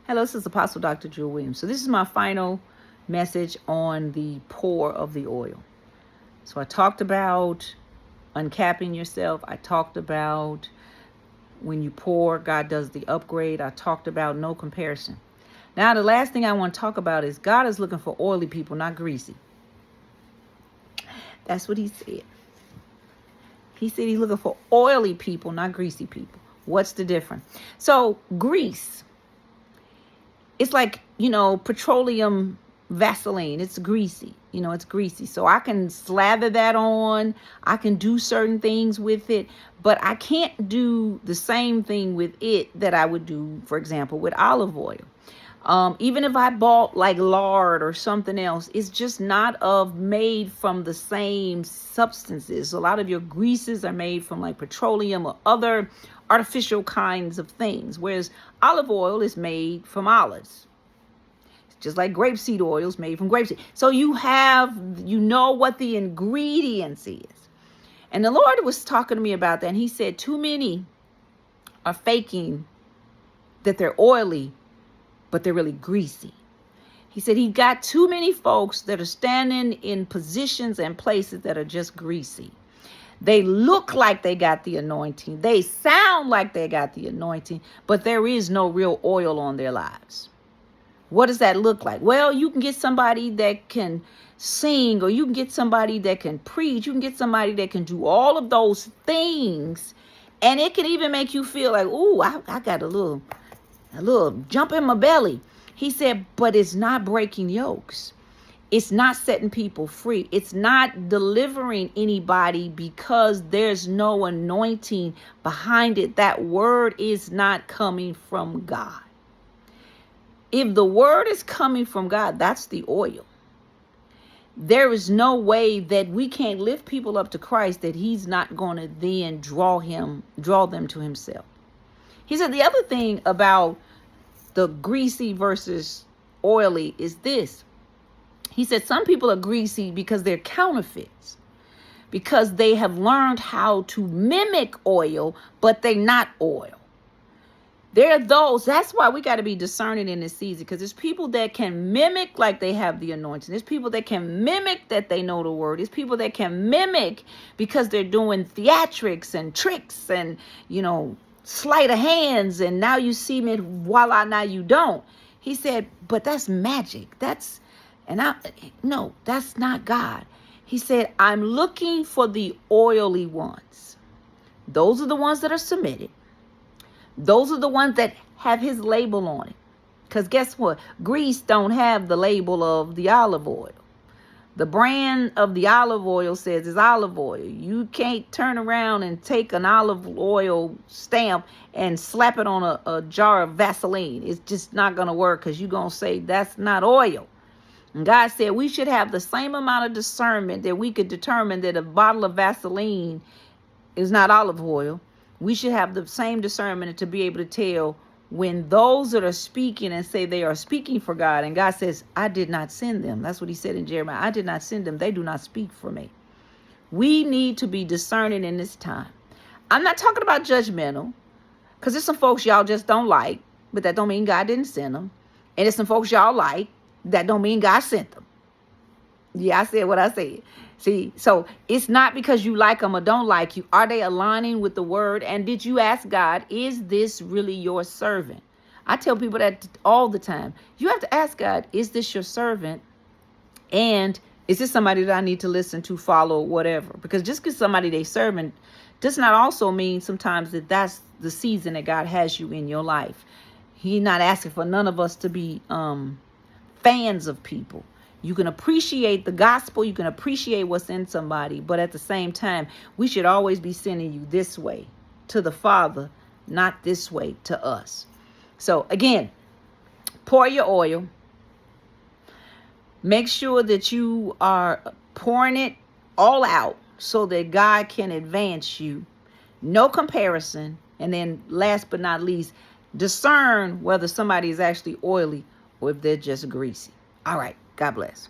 Hello, this is Apostle Dr. Jewel Williams. So this is my final message on the pour of the oil. So I talked about uncapping yourself. I talked about when you pour, God does the upgrade. I talked about no comparison. Now, the last thing I want to talk about is God is looking for oily people, not greasy. That's what he said. He said he's looking for oily people, not greasy people. What's the difference? So grease. It's like, petroleum Vaseline. It's greasy. It's greasy. So I can slather that on. I can do certain things with it. But I can't do the same thing with it that I would do, for example, with olive oil. Even if I bought like lard or something else, it's just not made from the same substances. A lot of your greases are made from like petroleum or other artificial kinds of things, whereas olive oil is made from olives. It's just like grapeseed oil is made from grapeseed. So you know what the ingredients is. And the Lord was talking to me about that, and he said too many are faking that they're oily, but they're really greasy. He said he got too many folks that are standing in positions and places that are just greasy. They look like they got the anointing. They sound like they got the anointing, but there is no real oil on their lives. What does that look like? Well, you can get somebody that can sing, or you can get somebody that can preach. You can get somebody that can do all of those things, and it can even make you feel like, ooh, I got a little jump in my belly. He said, but it's not breaking yokes. It's not setting people free. It's not delivering anybody because there's no anointing behind it. That word is not coming from God. If the word is coming from God, that's the oil. There is no way that we can't lift people up to Christ that he's not going to then draw them to himself. He said the other thing about the greasy versus oily is this. He said some people are greasy because they're counterfeits, because they have learned how to mimic oil, but they're not oil. There are those. That's why we got to be discerning in this season, because there's people that can mimic like they have the anointing. There's people that can mimic that they know the word. There's people that can mimic because they're doing theatrics and tricks and, sleight of hands. And now you see me, voila, now you don't. He said, but that's magic. That's not God. He said, I'm looking for the oily ones. Those are the ones that are submitted. Those are the ones that have his label on it. Because guess what? Grease don't have the label of the olive oil. The brand of the olive oil says it's olive oil. You can't turn around and take an olive oil stamp and slap it on a jar of Vaseline. It's just not going to work, because you're going to say that's not oil. And God said we should have the same amount of discernment that we could determine that a bottle of Vaseline is not olive oil. We should have the same discernment to be able to tell when those that are speaking and say they are speaking for God, and God says, I did not send them. That's what he said in Jeremiah. I did not send them. They do not speak for me. We need to be discerning in this time. I'm not talking about judgmental, because there's some folks y'all just don't like, but that don't mean God didn't send them. And there's some folks y'all like, that don't mean God sent them. Yeah, I said what I said. See, so it's not because you like them or don't like you. Are they aligning with the word? And did you ask God, is this really your servant? I tell people that all the time. You have to ask God, is this your servant? And is this somebody that I need to listen to, follow, whatever? Because just because somebody they servant does not also mean sometimes that that's the season that God has you in your life. He's not asking for none of us to be fans of people. You can appreciate the gospel. You can appreciate what's in somebody. But at the same time, we should always be sending you this way to the Father, not this way to us. So again, pour your oil. Make sure that you are pouring it all out so that God can advance you. No comparison. And then last but not least, discern whether somebody is actually oily or if they're just greasy. All right. God bless.